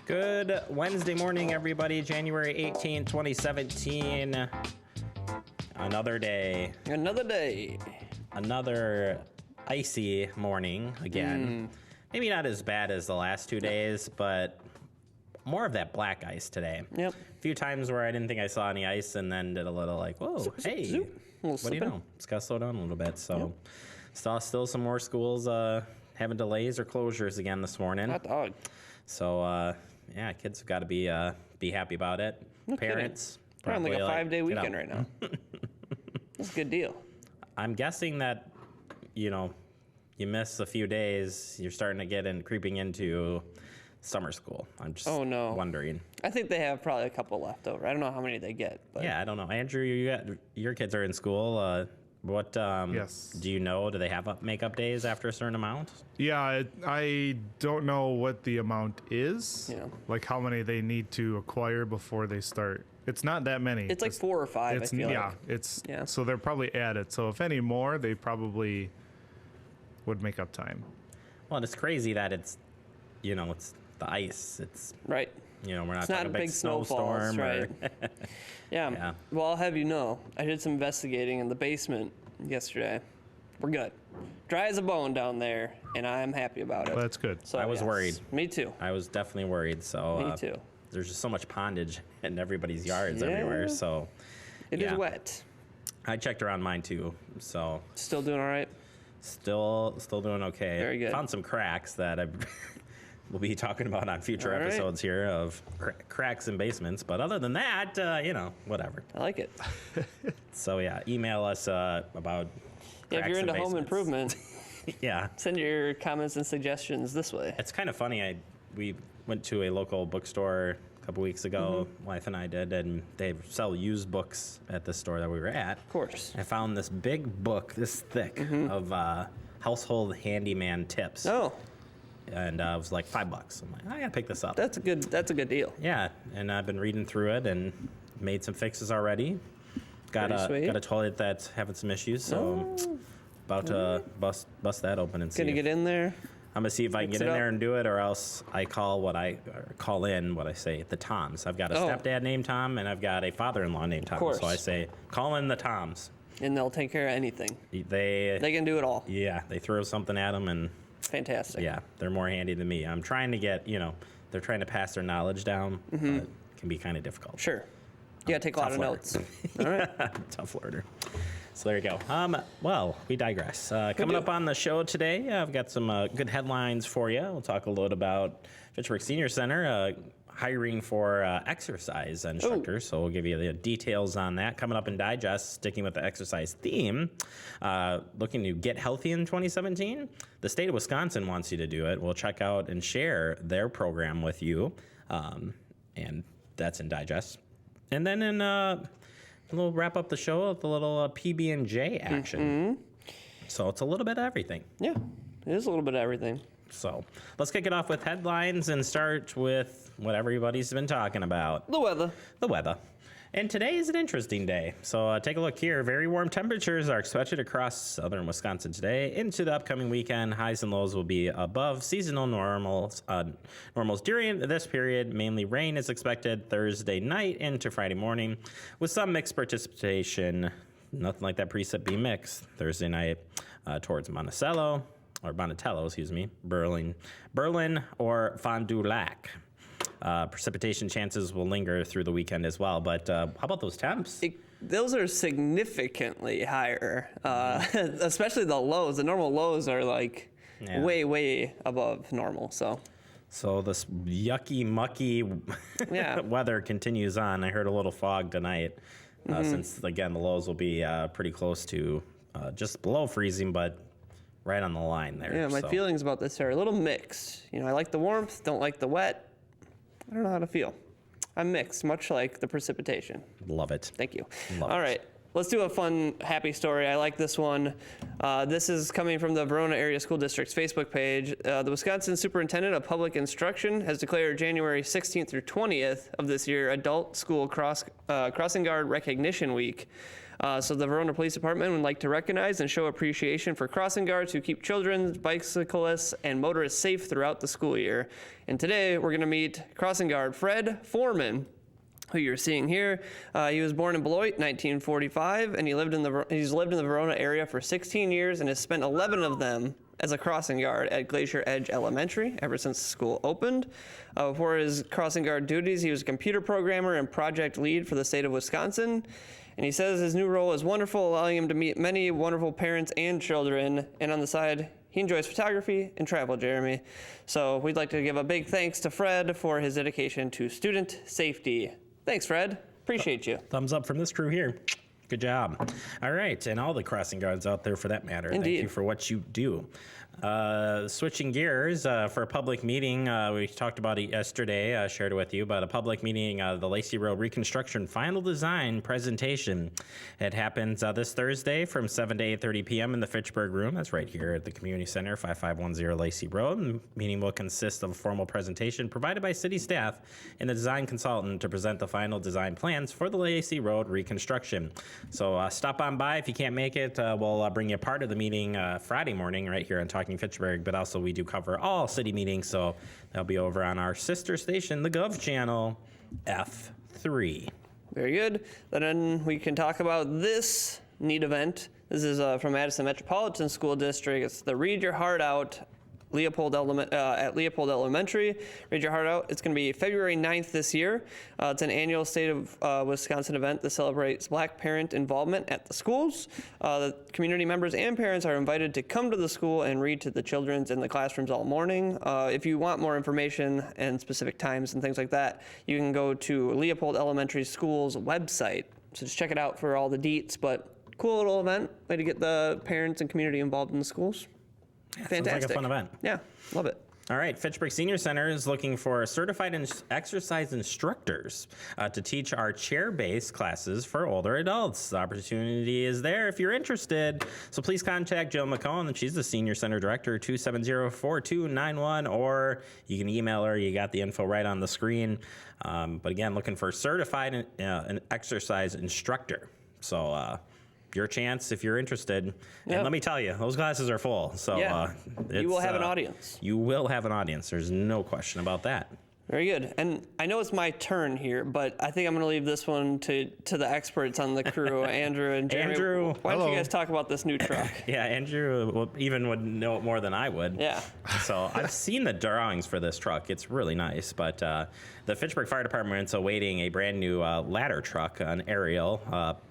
Good Wednesday morning, everybody. January 18, 2017. Another day. Another day. Another icy morning again. Maybe not as bad as the last 2 days, but more of that black ice today. Yep. A few times where I didn't think I saw any ice and then did a little like, whoa, hey, what do you know? It's got to slow down a little bit. So still some more schools having delays or closures again this morning. Hot dog. So, yeah, kids have got to be happy about it. No Parents. We're on like a 5-day get weekend out. right now. That's a good deal. I'm guessing that, you miss a few days, you're starting to get creeping into summer school. I'm just wondering. I think they have probably a couple left over. I don't know how many they get. But Yeah, I don't know. Andrew, your kids are in school. What Yes. do you know? Do they have makeup days after a certain amount? Yeah, I don't know what the amount is. Yeah. Like how many they need to acquire before they start. It's not that many. It's like 4 or 5, I feel like. So they're probably added. So if any more, they probably would make up time. Well, it's crazy that it's the ice. It's Right. we're not It's talking not a big big snowfalls, snowstorm. right? Yeah. Yeah. Well, I'll have you know, I did some investigating in the basement yesterday. We're good. Dry as a bone down there, and I'm happy about it. Well, that's good. So I was worried. Me too. I was definitely worried. So Me too. There's just so much pondage in everybody's yards everywhere. So It is wet. I checked around mine too. So Still doing all right? still doing okay. Very good. Found some cracks that we'll be talking about on future All right. episodes here of cracks in basements. But other than that, whatever. I like it. So yeah, email us about Yeah, if cracks you're in into home basements. improvement, Yeah. send your comments and suggestions this way. It's kind of funny. We went to a local bookstore a couple weeks ago. Wife and I did, and they sell used books at the store that we were at. Of course. I found this big book, this thick, of household handyman tips. Oh, And it was like $5. I'm like, I gotta pick this up. that's a good deal. Yeah, and I've been reading through it and made some fixes already. Got Pretty sweet. a toilet that's having some issues, so I'm about to bust that open and see. Gonna get in there. I'm gonna see if I can Mix get it in there up. and do it, or else I call what I say the Toms. I've got a Oh. stepdad named Tom, and I've got a father-in-law named Tom. course. So I say, call in the Toms. And they'll take care of anything. They They can do it all. they throw something at them, and Fantastic. yeah, they're more handy than me. I'm trying to get they're trying to pass their knowledge down. But it can be kind of difficult. Sure. You gotta take a lot of Tough notes. All right. Tough learner. So there you go. Well, we digress. Coming up on the show today, I've got some good headlines for you. We'll talk a little about Fitchburg Senior Center hiring for exercise instructors. So we'll give you the details on that. Coming up in Digest, sticking with the exercise theme, looking to get healthy in 2017. The state of Wisconsin wants you to do it. We'll check out and share their program with you. And that's in Digest. And then we'll wrap up the show with a little PB&J action. So it's a little bit of everything. Yeah. It is a little bit of everything. So let's kick it off with headlines and start with what everybody's been talking about. The weather. The weather. And today is an interesting day. So take a look here. Very warm temperatures are expected across southern Wisconsin today. Into the upcoming weekend, highs and lows will be above seasonal normals during this period. Mainly rain is expected Thursday night into Friday morning, with some mixed participation. Nothing like that precip be mixed Thursday night towards Monticello, Berlin, or Fond du Lac. Precipitation chances will linger through the weekend as well. But how about those temps? Those are significantly higher, especially the lows. The normal lows are like way, way above normal. So this yucky, mucky weather continues on. I heard a little fog tonight since, again, the lows will be pretty close to just below freezing, but right on the line there. Yeah, my feelings about this are a little mixed. I like the warmth, don't like the wet. I don't know how to feel. I'm mixed, much like the precipitation. Love it. Thank you. Love All it. right, let's do a fun, happy story. I like this one. This is coming from the Verona Area School District's Facebook page. The Wisconsin Superintendent of Public Instruction has declared January 16th through 20th of this year Adult School Crossing Guard Recognition Week. So the Verona Police Department would like to recognize and show appreciation for crossing guards who keep children, bicyclists, and motorists safe throughout the school year. And today we're going to meet crossing guard Fred Foreman, who you're seeing here. He was born in Beloit, 1945, and he's lived in the Verona area for 16 years and has spent 11 of them as a crossing guard at Glacier Edge Elementary ever since the school opened. Before his crossing guard duties, he was a computer programmer and project lead for the state of Wisconsin. And he says his new role is wonderful, allowing him to meet many wonderful parents and children. And on the side, he enjoys photography and travel, Jeremy. So we'd like to give a big thanks to Fred for his dedication to student safety. Thanks, Fred. Appreciate you. Thumbs up from this crew here. Good job. All right, and all the crossing guards out there for that matter. Indeed. Thank you for what you do. Switching gears for a public meeting, we talked about it yesterday, shared it with you, but a public meeting, the Lacey Road Reconstruction Final Design presentation. It happens this Thursday from 7 to 8:30 p.m. in the Fitchburg room. That's right here at the Community Center, 5510 Lacey Road. The meeting will consist of a formal presentation provided by city staff and the design consultant to present the final design plans for the Lacey Road reconstruction. So stop on by if you can't make it. We'll bring you a part of the meeting Friday morning right here on Talking Fitchburg, but also we do cover all city meetings, so they'll be over on our sister station, the Gov channel, F3. Very good. Then we can talk about this neat event. This is from Madison Metropolitan School District. It's the Read Your Heart Out at Leopold Elementary. Read Your Heart Out. It's going to be February 9th this year. It's an annual State of Wisconsin event that celebrates Black parent involvement at the schools. The community members and parents are invited to come to the school and read to the children in the classrooms all morning. If you want more information and specific times and things like that, you can go to Leopold Elementary School's website. So just check it out for all the deets, but cool little event. Way to get the parents and community involved in the schools. Fantastic. Sounds like a fun event. Yeah, love it. All right, Fitchburg Senior Center is looking for certified exercise instructors to teach our chair-based classes for older adults. The opportunity is there if you're interested. So please contact Jill McCollum, and she's the Senior Center Director, 270-4291, or you can email her. You got the info right on the screen. But again, looking for certified an exercise instructor. So your chance if you're interested. Yep. And let me tell you, those classes are full. So Yeah. You will have an audience. You will have an audience. There's no question about that. Very good. And I know it's my turn here, but I think I'm going to leave this one to the experts on the crew, Andrew and Jeremy. Andrew, why don't hello. you guys talk about this new truck? Yeah, Andrew would know it more than I would. Yeah. So I've seen the drawings for this truck. It's really nice. But the Fitchburg Fire Department is awaiting a brand new ladder truck, an aerial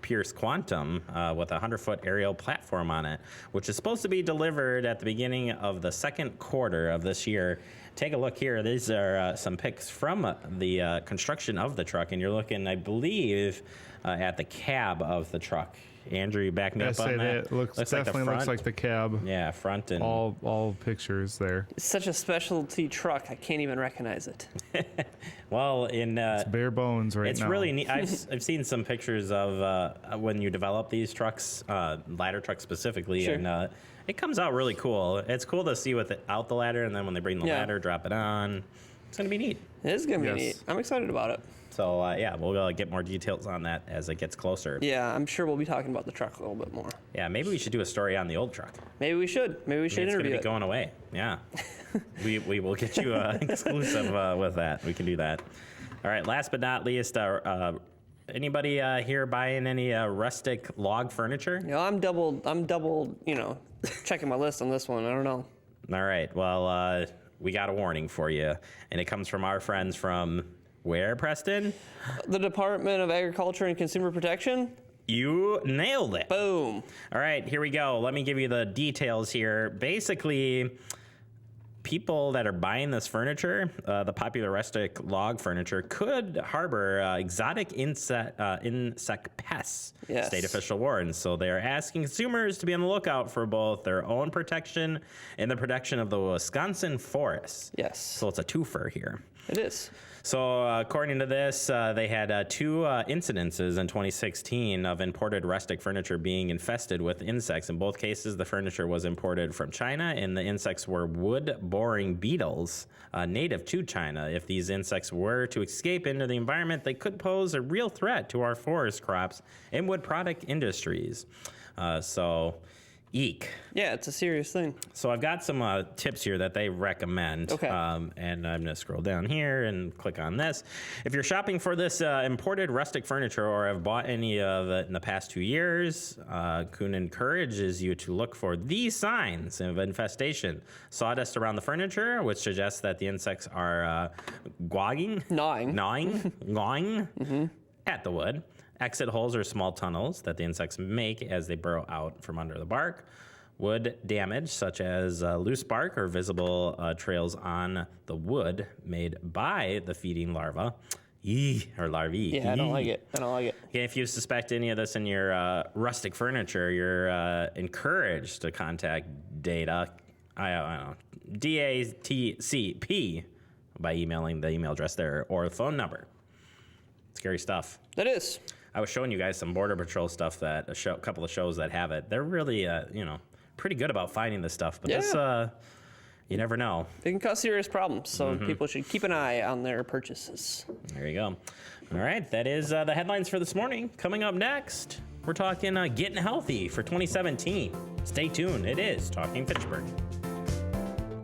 Pierce Quantum with a 100-foot aerial platform on it, which is supposed to be delivered at the beginning of the second quarter of this year. Take a look here. These are some pics from the construction of the truck, and you're looking, I believe, at the cab of the truck. Andrew, you back me up on that? It looks definitely looks like the cab. Yeah, front and All pictures there. It's such a specialty truck, I can't even recognize it. well, in It's bare bones right now. it's really neat. I've seen some pictures of when you develop these trucks, ladder trucks specifically, Sure. and it comes out really cool. It's cool to see without the ladder, and then when they bring the Yeah. ladder, drop it on. It's gonna be neat. It is going to be Yes. neat. I'm excited about it. So yeah, we'll get more details on that as it gets closer. Yeah, I'm sure we'll be talking about the truck a little bit more. Yeah, maybe we should do a story on the old truck. Maybe we should. Maybe we should It's going to interview be it. going away. Yeah. we will get you exclusive with that. We can do that. All right. Last but not least, anybody here buying any rustic log furniture? You know, I'm double, checking my list on this one. I don't know. All right. Well, we got a warning for you, and it comes from our friends from where, Preston? The Department of Agriculture and Consumer Protection. You nailed it. Boom. All right, here we go. Let me give you the details here. Basically, people that are buying this furniture, the popular rustic log furniture, could harbor exotic insect pests, Yes. state official warns. So they are asking consumers to be on the lookout for both their own protection and the protection of the Wisconsin forests. Yes, So it's a twofer here. it is. So according to this, they had two incidences in 2016 of imported rustic furniture being infested with insects. In both cases, the furniture was imported from China, and the insects were wood-borne boring beetles native to China. If these insects were to escape into the environment, they could pose a real threat to our forest crops and wood product industries. Eek. Yeah, it's a serious thing. So I've got some tips here that they recommend. Okay. And I'm going to scroll down here and click on this. If you're shopping for this imported rustic furniture or have bought any of it in the past 2 years, Kuhn encourages you to look for these signs of infestation. Sawdust around the furniture, which suggests that the insects are gnawing at the wood. Exit holes or small tunnels that the insects make as they burrow out from under the bark. Wood damage, such as loose bark or visible trails on the wood made by the feeding larvae. Larvae. Yeah, I don't like it. Yeah, if you suspect any of this in your rustic furniture, you're encouraged to contact DATCP by emailing the email address there or the phone number. Scary stuff. That is. I was showing you guys some Border Patrol stuff that a couple of shows that have it. They're really, pretty good about finding this stuff. But this, you never know. They can cause serious problems, so people should keep an eye on their purchases. There you go. All right, that is the headlines for this morning. Coming up next, we're talking getting healthy for 2017. Stay tuned. It is Talking Fitchburg.